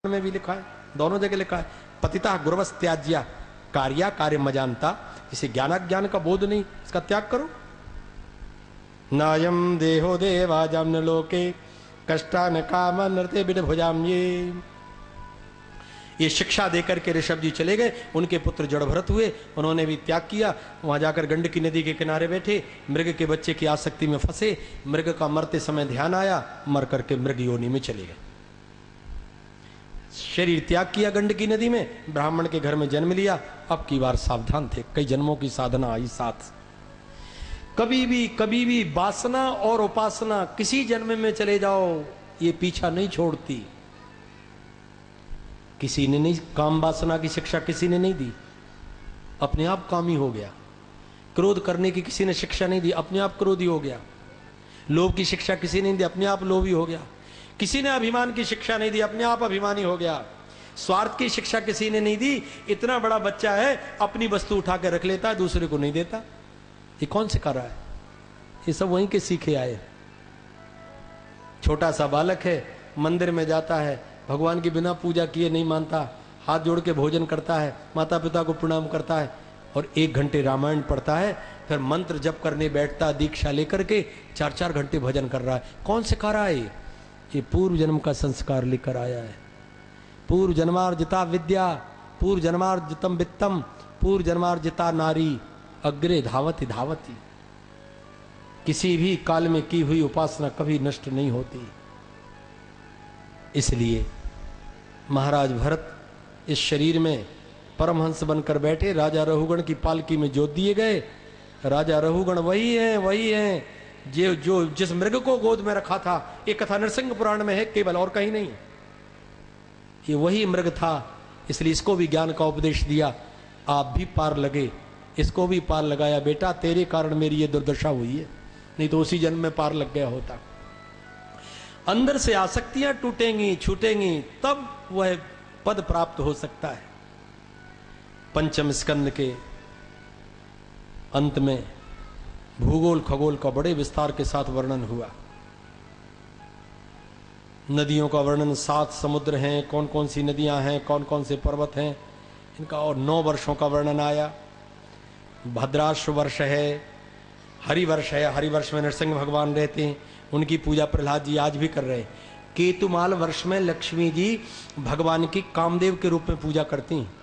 में भी लिखा है, दोनों जगह लिखा है। पतिता गुरवस त्याज्या कार्या कार्य मजानता, इसे ज्ञानाज्ञान का बोध नहीं, इसका त्याग करो। नायम देहो देवा जाम्न लोके कष्टा न काम नृत्य बिड भुजाम। ये शिक्षा देकर के ऋषभ जी चले गए, उनके पुत्र जड़ भरत हुए, उन्होंने भी त्याग किया। वहां जाकर गंडकी नदी के किनारे बैठे, मृग के बच्चे की आसक्ति में फंसे। मृग का मरते समय ध्यान आया, मर करके मृग योनि में चले गए। शरीर त्याग किया गंडकी नदी में, ब्राह्मण के घर में जन्म लिया। अब की बार सावधान थे, कई जन्मों की साधना आई साथ। कभी भी वासना और उपासना किसी जन्म में चले जाओ, ये पीछा नहीं छोड़ती। किसी ने नहीं, काम वासना की शिक्षा किसी ने नहीं दी, अपने आप कामी हो गया। क्रोध करने की किसी ने शिक्षा नहीं दी, अपने आप क्रोधी हो गया। लोभ की शिक्षा किसी ने नहीं दी, अपने आप लोभी हो गया। किसी ने अभिमान की शिक्षा नहीं दी, अपने आप अभिमानी हो गया। स्वार्थ की शिक्षा किसी ने नहीं दी। इतना बड़ा बच्चा है, अपनी वस्तु उठा के रख लेता है, दूसरे को नहीं देता। ये कौन सिखा रहा है? ये सब वहीं के सीखे आए। छोटा सा बालक है, मंदिर में जाता है, भगवान की बिना पूजा किए नहीं मानता, हाथ जोड़ के भोजन करता है, माता पिता को प्रणाम करता है और 1 घंटे रामायण पढ़ता है, फिर मंत्र जप करने बैठता, दीक्षा लेकर के 4-4 घंटे भजन कर रहा है। कौन सिखा रहा है? ये पूर्व जन्म का संस्कार लेकर आया है। पूर्व जन्मार्जिता विद्या, पूर्व जन्मार्जितम वित्तम, पूर्व जन्मार्जिता नारी अग्रे धावती धावती। किसी भी काल में की हुई उपासना कभी नष्ट नहीं होती। इसलिए महाराज भरत इस शरीर में परमहंस बनकर बैठे, राजा रहुगण की पालकी में जोत दिए गए। राजा रहुगण वही हैं जो जिस मृग को गोद में रखा था। ये कथा नरसिंह पुराण में है केवल, और कहीं नहीं। ये वही मृग था, इसलिए इसको भी ज्ञान का उपदेश दिया। आप भी पार लगे, इसको भी पार लगाया। बेटा तेरे कारण मेरी ये दुर्दशा हुई है, नहीं तो उसी जन्म में पार लग गया होता। अंदर से आसक्तियां टूटेंगी, छूटेंगी, तब वह पद प्राप्त हो सकता है। पंचम स्कंद के अंत में भूगोल खगोल का बड़े विस्तार के साथ वर्णन हुआ। नदियों का वर्णन, 7 समुद्र हैं, कौन कौन सी नदियां हैं, कौन कौन से पर्वत हैं, इनका, और 9 वर्षों का वर्णन आया। भद्राश्व वर्ष है, हरिवर्ष है, हरिवर्ष में नरसिंह भगवान रहते हैं, उनकी पूजा प्रहलाद जी आज भी कर रहे हैं। केतुमाल वर्ष में लक्ष्मी जी भगवान की कामदेव के रूप में पूजा करती हैं।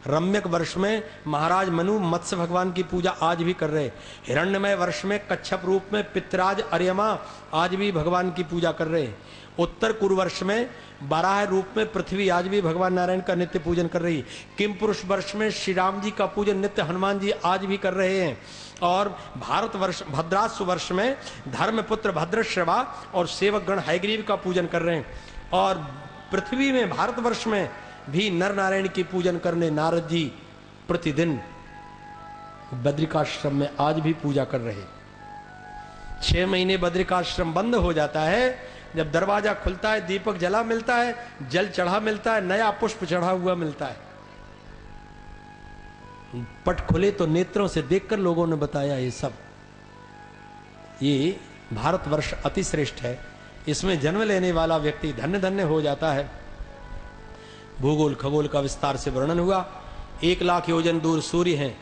रम्यक वर्ष में महाराज मनु मत्स्य भगवान की पूजा आज भी कर रहे। हिरण्यमय वर्ष में कच्छप रूप में पितराज अर्यमा आज भी भगवान की पूजा कर रहे। उत्तर कुरु वर्ष में बाराह रूप में पृथ्वी आज भी भगवान नारायण का नित्य पूजन कर रही। किम पुरुष वर्ष में श्री राम जी का पूजन नित्य हनुमान जी आज भी कर रहे हैं। और भारत वर्ष भद्रास्व वर्ष में धर्मपुत्र भद्रश्रवा और सेवक गण हयग्रीव का पूजन कर रहे हैं। और पृथ्वी में भारत वर्ष में भी नर नारायण की पूजन करने नारद जी प्रतिदिन बद्रिकाश्रम में आज भी पूजा कर रहे। 6 महीने बद्रिकाश्रम बंद हो जाता है, जब दरवाजा खुलता है दीपक जला मिलता है, जल चढ़ा मिलता है, नया पुष्प चढ़ा हुआ मिलता है। पट खुले तो नेत्रों से देखकर लोगों ने बताया ये सब। ये भारतवर्ष अति श्रेष्ठ है, इसमें जन्म लेने वाला व्यक्ति धन्य धन्य हो जाता है। भूगोल खगोल का विस्तार से वर्णन हुआ। 1 लाख योजन दूर सूर्य हैं,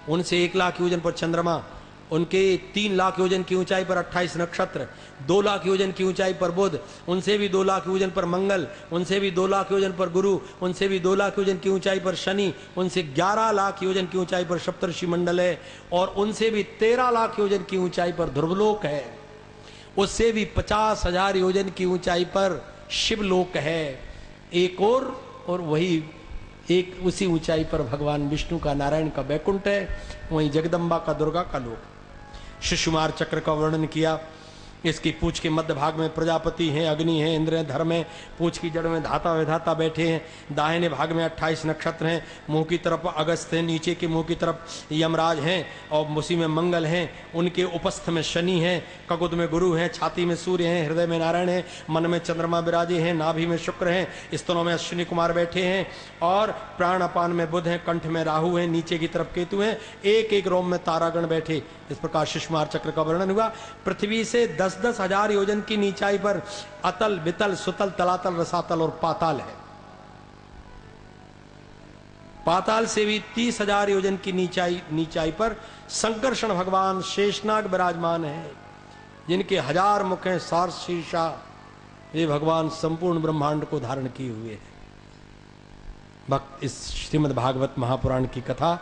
उनसे 1 लाख योजन पर चंद्रमा, उनके 3 लाख योजन की ऊंचाई पर 28 नक्षत्र, 2 लाख योजन की ऊंचाई पर बुध, उनसे भी 2 लाख योजन पर मंगल, उनसे भी 2 लाख योजन पर गुरु, उनसे भी 2 लाख योजन की ऊंचाई पर शनि, उनसे 11 लाख योजन की ऊंचाई पर सप्तर्षि मंडल है, और उनसे भी 13 लाख योजन की ऊंचाई पर ध्रुवलोक है। उससे भी 50,000 योजन की ऊंचाई पर शिवलोक है। एक और वही एक उसी ऊंचाई पर भगवान विष्णु का, नारायण का वैकुंठ है, वहीं जगदम्बा का, दुर्गा का लोक। शिशुमार चक्र का वर्णन किया। इसकी पूंछ के मध्य भाग में प्रजापति हैं, अग्नि हैं, इंद्र हैं, धर्म है। पूंछ की जड़ में धाता विधाता बैठे हैं। दाहिने भाग में 28 नक्षत्र हैं। मुंह की तरफ अगस्त है, नीचे के मुंह की तरफ यमराज हैं, और उसी में मंगल हैं। उनके उपस्थ में शनि हैं, ककुद में गुरु हैं, छाती में सूर्य हैं, हृदय में नारायण हैं, मन में चंद्रमा विराजे हैं, नाभि में शुक्र हैं, स्तनों में अश्विनी कुमार बैठे हैं, और प्राण अपान में बुध हैं, कंठ में राहु हैं, नीचे की तरफ केतु हैं, एक एक रोम में तारागण बैठे। इस प्रकार शिशुमार चक्र का वर्णन हुआ। पृथ्वी से 10,000 योजन की नीचाई पर अतल वितल सुतल तलातल रसातल और पाताल है। पाताल से भी 30,000 योजन की नीचाई पर संकर्षण भगवान शेषनाग विराजमान है, जिनके 1000 मुख हैं, 7 शीर्षा। ये भगवान संपूर्ण ब्रह्मांड को धारण किए हुए हैं। भक्त इस श्रीमद् भागवत महापुराण की कथा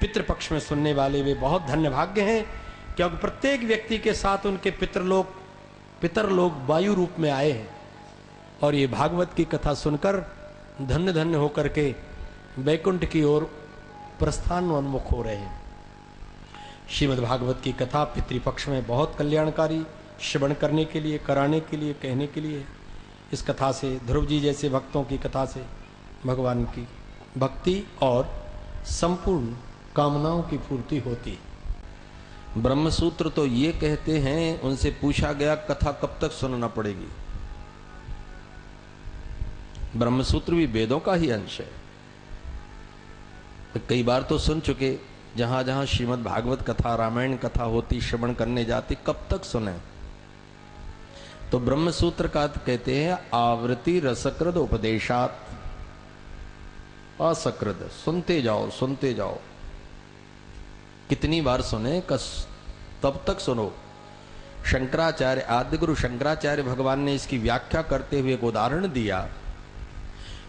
पितृपक्ष में सुनने वाले वे बहुत धन्य भाग्य हैं, क्योंकि प्रत्येक व्यक्ति के साथ उनके पितरलोक वायु रूप में आए हैं और ये भागवत की कथा सुनकर धन्य धन्य होकर के वैकुंठ की ओर प्रस्थान उन्मुख हो रहे हैं। श्रीमद् भागवत की कथा पितृपक्ष में बहुत कल्याणकारी, श्रवण करने के लिए, कराने के लिए, कहने के लिए। इस कथा से, ध्रुव जी जैसे भक्तों की कथा से भगवान की भक्ति और संपूर्ण कामनाओं की पूर्ति होती। ब्रह्मसूत्र तो ये कहते हैं, उनसे पूछा गया कथा कब तक सुनना पड़ेगी। ब्रह्मसूत्र भी वेदों का ही अंश है। कई बार तो सुन चुके, जहां जहां श्रीमद् भागवत कथा, रामायण कथा होती, श्रवण करने जाती, कब तक सुने। तो ब्रह्मसूत्र का कहते हैं आवृत्ति रसकृत उपदेशात असकृत, सुनते जाओ सुनते जाओ। कितनी बार सुने, तब तक सुनो। शंकराचार्य, आदिगुरु शंकराचार्य भगवान ने इसकी व्याख्या करते हुए एक उदाहरण दिया।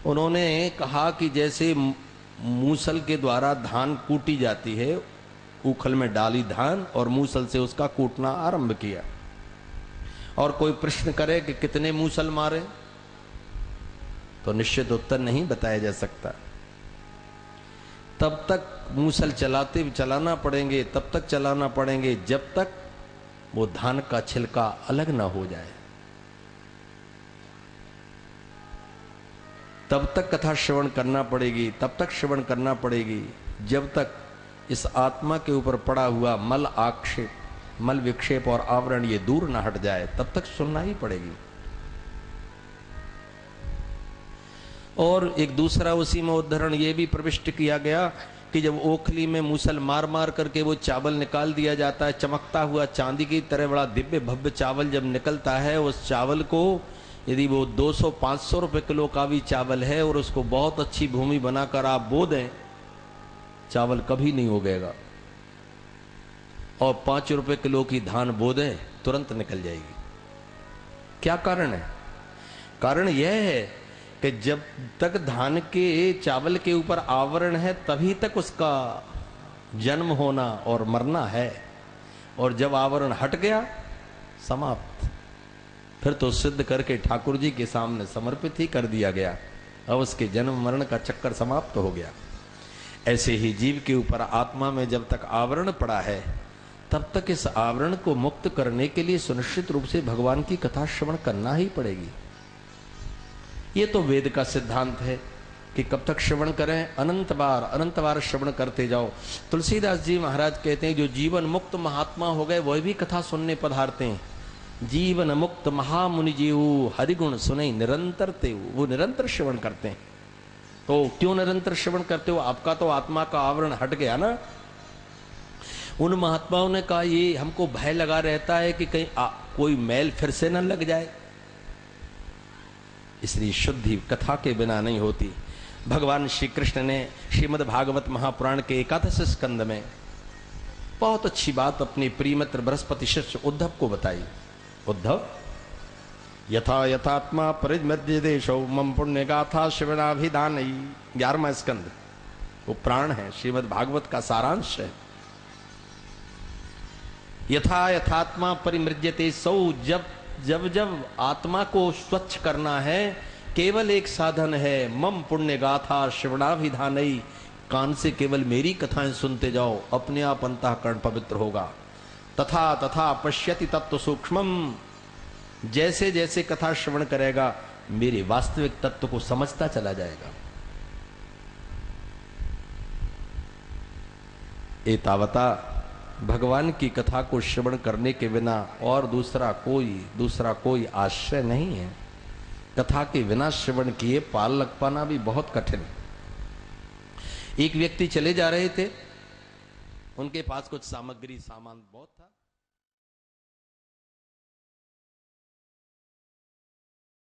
उन्होंने कहा कि जैसे मूसल के द्वारा धान कूटी जाती है, उखल में डाली धान और मूसल से उसका कूटना आरंभ किया, और कोई प्रश्न करे कि कितने मूसल मारे, तो निश्चित उत्तर नहीं बताया जा सकता। तब तक मूसल चलाना पड़ेंगे, तब तक चलाना पड़ेंगे जब तक वो धान का छिलका अलग ना हो जाए। तब तक कथा श्रवण करना पड़ेगी, तब तक श्रवण करना पड़ेगी जब तक इस आत्मा के ऊपर पड़ा हुआ मल आक्षेप, मल विक्षेप और आवरण ये दूर ना हट जाए, तब तक सुनना ही पड़ेगी। और एक दूसरा उसी में उदाहरण ये भी प्रविष्ट किया गया कि जब ओखली में मूसल मार मार करके वो चावल निकाल दिया जाता है, चमकता हुआ चांदी की तरह बड़ा दिव्य भव्य चावल जब निकलता है, उस चावल को यदि वो 200-500 रुपए किलो का भी चावल है और उसको बहुत अच्छी भूमि बनाकर आप बो दें, चावल कभी नहीं उगेगा। और 5 रुपए किलो की धान बो दें, तुरंत निकल जाएगी। क्या कारण है? कारण यह है कि जब तक धान के चावल के ऊपर आवरण है, तभी तक उसका जन्म होना और मरना है, और जब आवरण हट गया, समाप्त। फिर तो सिद्ध करके ठाकुर जी के सामने समर्पित ही कर दिया गया। अब उसके जन्म मरण का चक्कर समाप्त हो गया। ऐसे ही जीव के ऊपर आत्मा में जब तक आवरण पड़ा है, तब तक इस आवरण को मुक्त करने के लिए सुनिश्चित रूप से भगवान की कथा श्रवण करना ही पड़ेगी। ये तो वेद का सिद्धांत है कि कब तक श्रवण करें, अनंत बार श्रवण करते जाओ। तुलसीदास जी महाराज कहते हैं, जो जीवन मुक्त महात्मा हो गए वह भी कथा सुनने पधारते हैं। जीवन मुक्त महामुनि जीव हरिगुण सुने निरंतर ते, वो निरंतर श्रवण करते हैं। तो क्यों निरंतर श्रवण करते हो? आपका तो आत्मा का आवरण हट गया ना। उन महात्माओं ने कहा, ये हमको भय लगा रहता है कि कहीं कोई मैल फिर से न लग जाए, इसलिए शुद्धि कथा के बिना नहीं होती। भगवान श्री कृष्ण ने श्रीमद् भागवत महापुराण के 11 स्कंद में बहुत अच्छी बात अपने प्रियमित्र बृहस्पति शिष्य उद्धव को बताई। उद्धव, यथा यथात्मा परिमृज्य देशो मम पुण्य गाथा शिवनाभिधान। 11वां स्कंद वो प्राण है, श्रीमद् भागवत का सारांश है। यथा यथात्मा परिमृज्यते सौ, जब आत्मा को स्वच्छ करना है, केवल एक साधन है, मम पुण्य गाथा श्रवणाभिधानई। कान से केवल मेरी कथाएं सुनते जाओ, अपने आप अंतःकरण पवित्र होगा। तथा तथा पश्यति तत्व सूक्ष्मम, जैसे जैसे कथा श्रवण करेगा मेरे वास्तविक तत्व को समझता चला जाएगा। एतावता भगवान की कथा को श्रवण करने के बिना और दूसरा कोई आश्रय नहीं है। कथा के बिना श्रवण किए पाल लग पाना भी बहुत कठिन। एक व्यक्ति चले जा रहे थे, उनके पास कुछ सामान बहुत था।